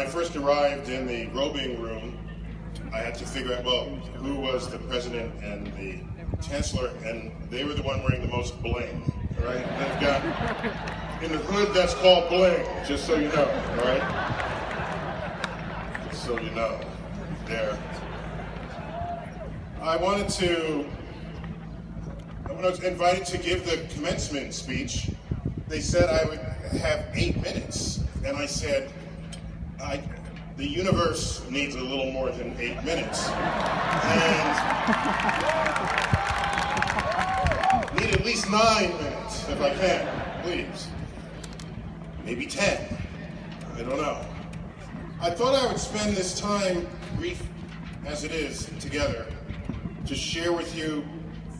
first arrived in the robing room, I had to figure out, well, who was the president and the chancellor, and they were the one wearing the most bling, all right? They've got, in the hood, that's called bling, just so you know, all right? Just so you know, there. When I was invited to give the commencement speech, they said I would have 8 minutes, and I said, the universe needs a little more than 8 minutes. And need at least 9 minutes, if I can, please. Maybe 10, I don't know. I thought I would spend this time, brief as it is, together, to share with you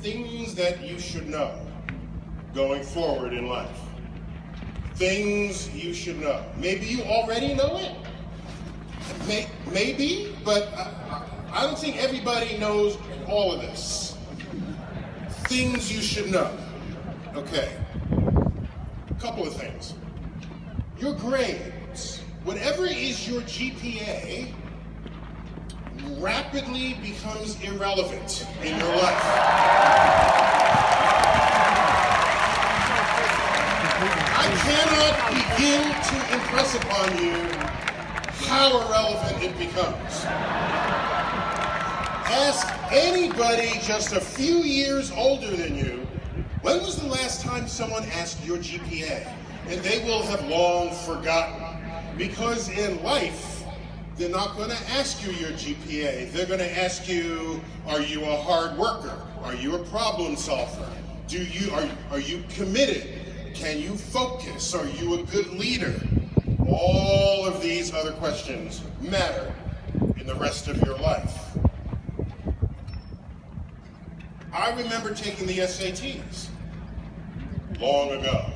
things that you should know going forward in life. Things you should know. Maybe you already know it. Maybe, but I don't think everybody knows all of this. Things you should know. Okay. A couple of things. Your grades, whatever is your GPA, rapidly becomes irrelevant in your life. I cannot begin to impress upon you how irrelevant it becomes. Ask anybody just a few years older than you, when was the last time someone asked your GPA? And they will have long forgotten. Because in life, they're not going to ask you your GPA. They're going to ask you, are you a hard worker? Are you a problem solver? Are you committed? Can you focus? Are you a good leader? All of these other questions matter in the rest of your life. I remember taking the SATs long ago.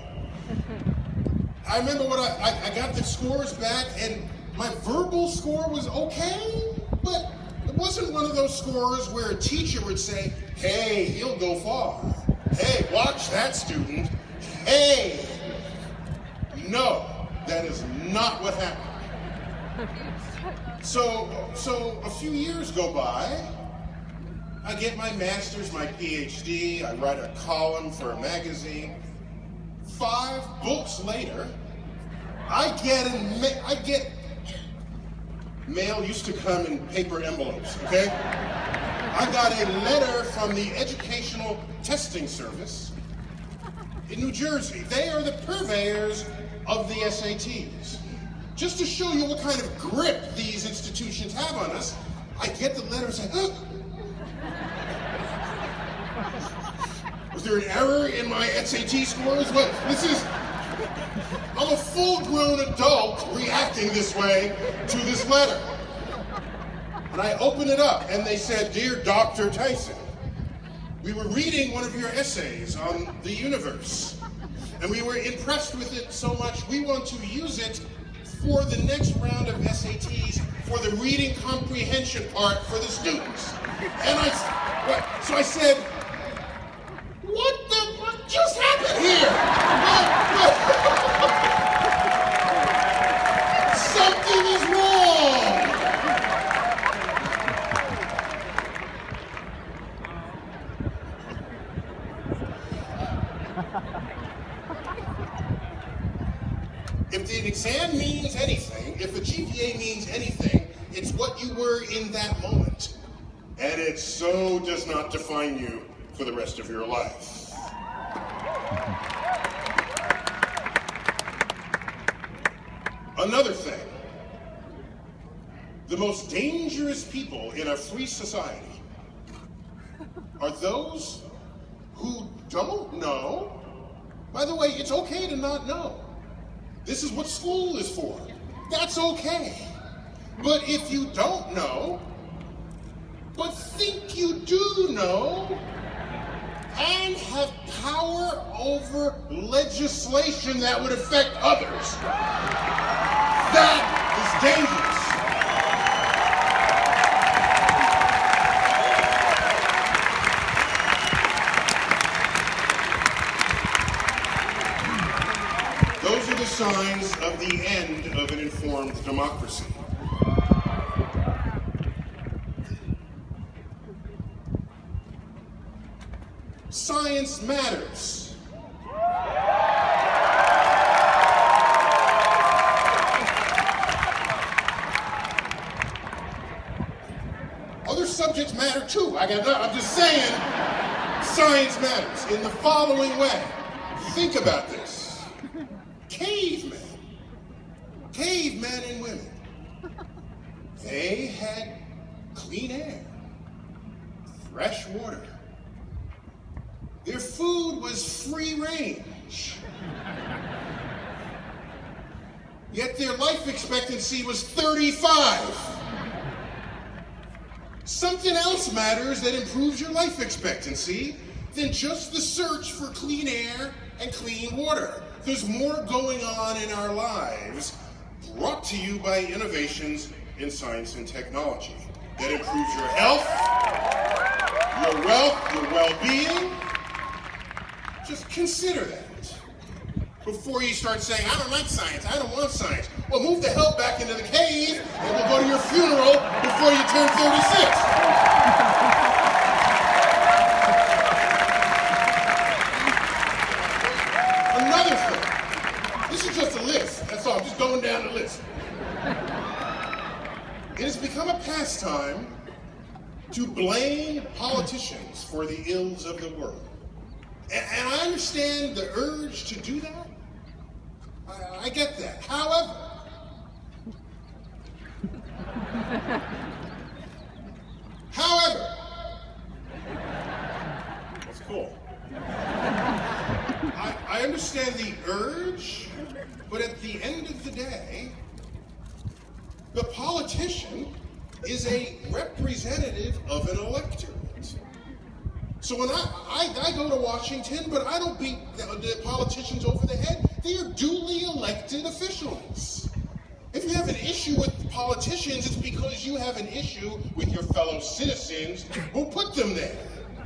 I remember when I got the scores back, and my verbal score was okay, but it wasn't one of those scores where a teacher would say, hey, he'll go far. Hey, watch that student. Hey. No, that is not what happened. So a few years go by, I get my master's, my PhD, I write a column for a magazine. 5 books later, I get mail used to come in paper envelopes, okay? I got a letter from the Educational Testing Service in New Jersey. They are the purveyors of the SATs. Just to show you what kind of grip these institutions have on us, I get the letter and say, oh. Was there an error in my SAT scores? What? I'm a full-grown adult reacting this way to this letter. And I open it up, and they said, Dear Dr. Tyson, we were reading one of your essays on the universe, and we were impressed with it so much, we want to use it for the next round of SATs for the reading comprehension part for the students. And so I said, what just happened here? Something is wrong. If the exam means anything, if a GPA means anything, it's what you were in that moment. And it so does not define you for the rest of your life. Another thing, the most dangerous people in a free society are those who don't know. By the way, it's okay to not know. This is what school is for. That's okay. But if you don't know, but think you do know, and have power over legislation that would affect others, that is dangerous. Those are the signs of the end of an informed democracy. science matters. Other subjects matter too. I'm just saying, science matters in the following way. Think about this. Cavemen and women, they had clean air, fresh water. Their food was free range. Yet their life expectancy was 35. Something else matters that improves your life expectancy than just the search for clean air and clean water. There's more going on in our lives, brought to you by innovations in science and technology that improves your health, your wealth, your well-being. Just consider that before you start saying, I don't like science, I don't want science. Well, move the hell back into the cave and we'll go to your funeral before you turn 36. Another thing, this is just a list, that's all, I'm just going down the list. It has become a pastime to blame politicians for the ills of the world. And I understand the urge to do that. I get that. However, that's cool. I understand the urge, but at the end of the day, the politician is a representative of an electorate. So when I go to Washington, but I don't beat the politicians over the head. They are duly elected officials. If you have an issue with politicians, it's because you have an issue with your fellow citizens who put them there.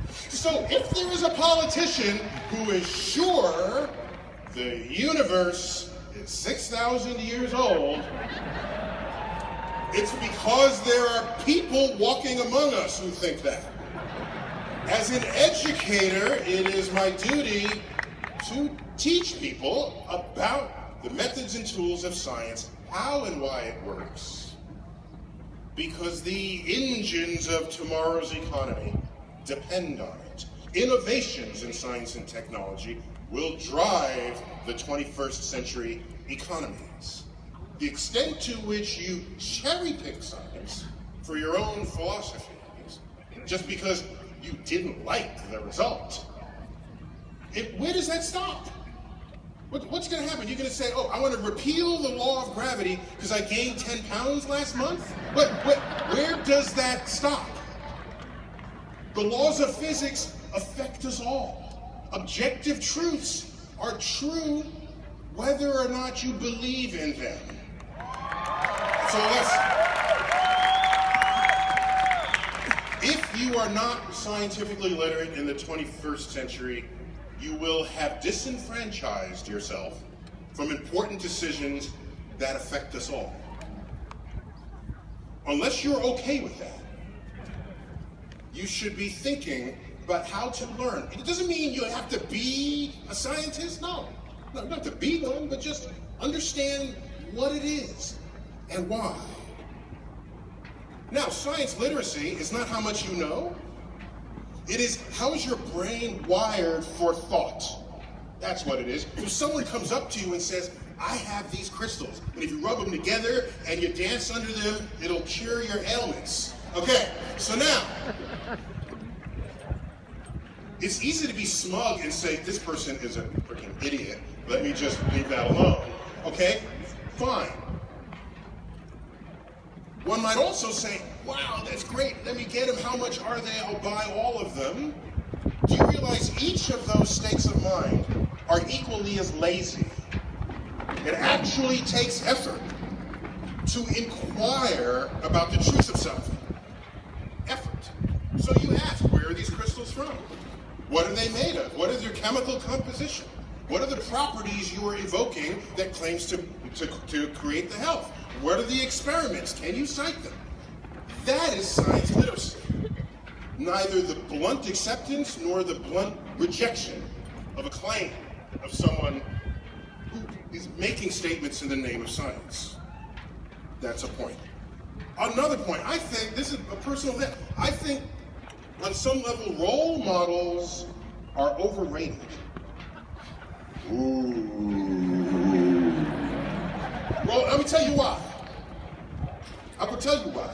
So if there is a politician who is sure the universe is 6,000 years old, it's because there are people walking among us who think that. As an educator, it is my duty to teach people about the methods and tools of science, how and why it works. Because the engines of tomorrow's economy depend on it. Innovations in science and technology will drive the 21st century economies. The extent to which you cherry-pick science for your own philosophies, just because you didn't like the result, where does that stop? What's going to happen? You're going to say, oh, I want to repeal the law of gravity because I gained 10 pounds last month? Where does that stop? The laws of physics affect us all. Objective truths are true whether or not you believe in them. So if you are not scientifically literate in the 21st century, you will have disenfranchised yourself from important decisions that affect us all. Unless you're okay with that, you should be thinking about how to learn. It doesn't mean you have to be a scientist, no. No, not to be one, but just understand what it is and why. Now, science literacy is not how much you know. It is how is your brain wired for thought. That's what it is. If someone comes up to you and says, I have these crystals, and if you rub them together and you dance under them, it'll cure your ailments. Okay, so now, it's easy to be smug and say, this person is a freaking idiot. Let me just leave that alone. Okay, fine. One might also say, wow, that's great. Let me get them. How much are they? I'll buy all of them. Do you realize each of those states of mind are equally as lazy? It actually takes effort to inquire about the truth of something. Effort. So you ask, where are these crystals from? What are they made of? What is their chemical composition? What are the properties you are evoking that claims to create the health? What are the experiments? Can you cite them? That is science literacy. neither the blunt acceptance nor the blunt rejection of a claim of someone who is making statements in the name of science. That's a point. Another point, I think, this is a personal thing, I think on some level role models are overrated. Ooh. Well, let me tell you why. I will tell you why.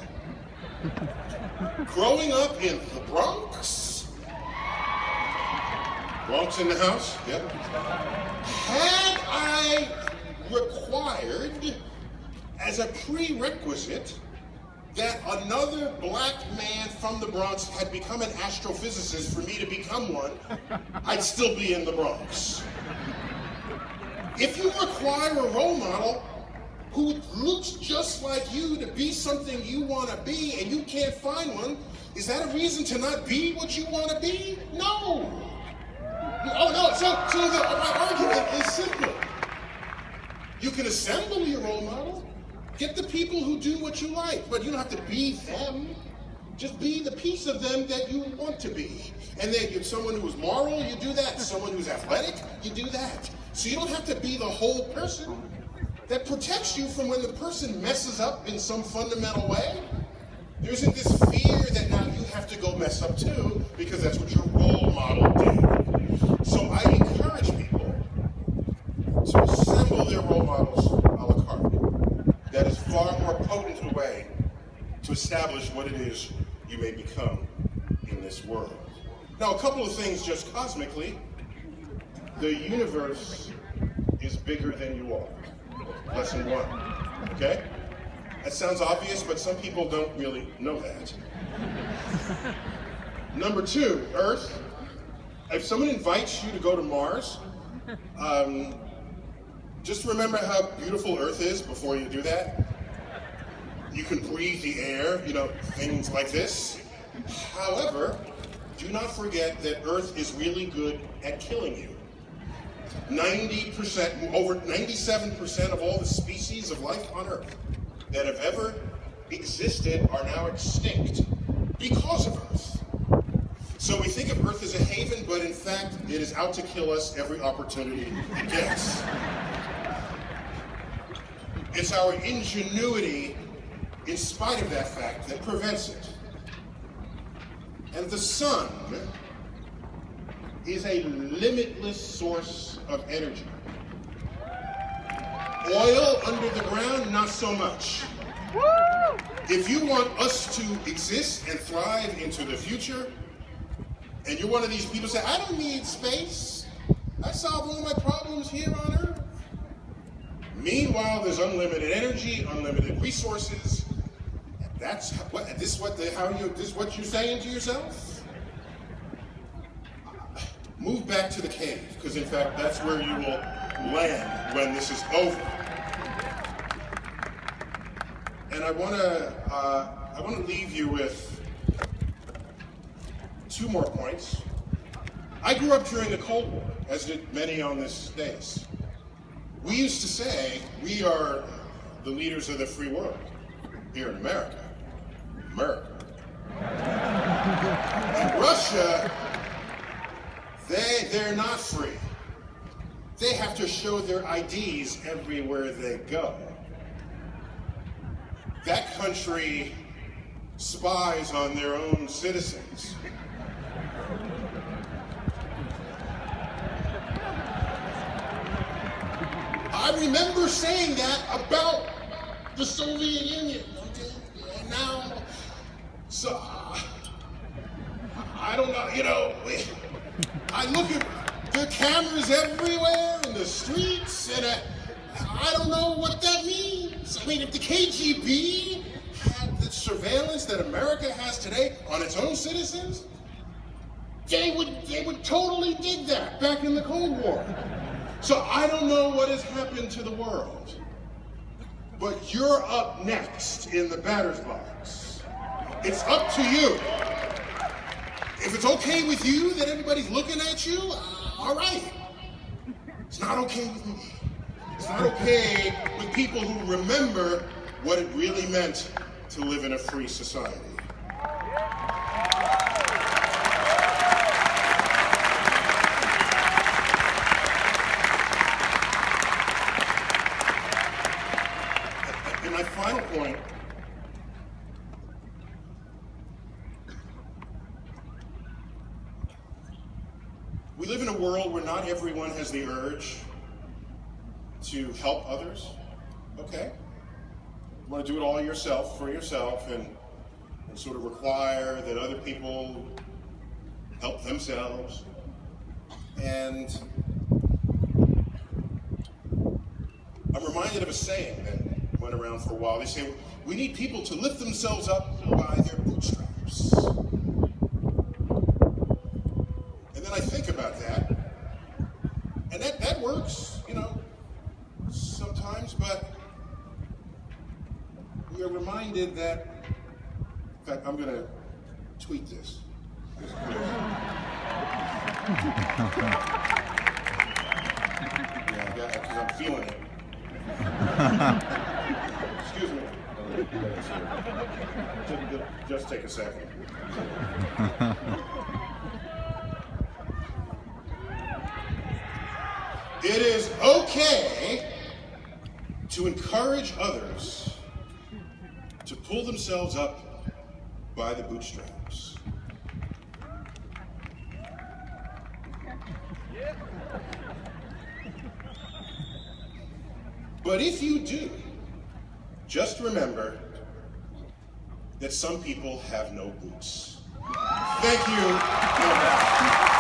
Growing up in the Bronx in the house, yep. Had I required as a prerequisite that another black man from the Bronx had become an astrophysicist for me to become one, I'd still be in the Bronx. If you require a role model who looks just like you to be something you want to be and you can't find one, is that a reason to not be what you want to be? No. Oh no, so my argument is simple. You can assemble your role model, get the people who do what you like, but you don't have to be them. Just be the piece of them that you want to be. And then you're someone who's moral, you do that. Someone who's athletic, you do that. So you don't have to be the whole person. That protects you from when the person messes up in some fundamental way. There isn't this fear that now you have to go mess up too, because that's what your role model did. So I encourage people to assemble their role models a la carte. That is far more potent a way to establish what it is you may become in this world. Now, a couple of things just cosmically. The universe is bigger than you are. Lesson one, okay? That sounds obvious, but some people don't really know that. Number two, Earth. If someone invites you to go to Mars, just remember how beautiful Earth is before you do that. You can breathe the air, things like this. However, do not forget that Earth is really good at killing you. 90%, over 97% of all the species of life on Earth that have ever existed are now extinct because of Earth. So we think of Earth as a haven, but in fact, it is out to kill us every opportunity it gets. It's our ingenuity, in spite of that fact, that prevents it. And the sun is a limitless source of energy. Oil under the ground, not so much. If you want us to exist and thrive into the future, and you're one of these people who say, I don't need space. I solve all my problems here on Earth. Meanwhile, there's unlimited energy, unlimited resources. That's what, this what you're saying to yourself? Move back to the cave, because in fact, that's where you will land when this is over. And I want to leave you with two more points. I grew up during the Cold War, as did many on this dais. We used to say we are the leaders of the free world here in America. In Russia, they're not free. They have to show their IDs everywhere they go. That country spies on their own citizens. I remember saying that about the Soviet Union, okay? And now, so, I don't know, I look at the cameras everywhere in the streets, and I don't know what that means. I mean, if the KGB had the surveillance that America has today on its own citizens, they would totally dig that back in the Cold War. So I don't know what has happened to the world, but you're up next in the batter's box. It's up to you. If it's okay with you that everybody's looking at you, all right. It's not okay with me. It's not okay with people who remember what it really meant to live in a free society. final point, we live in a world where not everyone has the urge to help others. Okay? You want to do it all yourself, for yourself, and sort of require that other people help themselves. And I'm reminded of a saying that went around for a while. They say, we need people to lift themselves up by their bootstraps. And then I think about that, and that works, you know, sometimes, but we are reminded that, in fact, I'm going to tweet this. Yeah, because I'm feeling it. Excuse me. Just take a second. It is okay to encourage others to pull themselves up by the bootstraps. But if you do, just remember that some people have no boots. Thank you.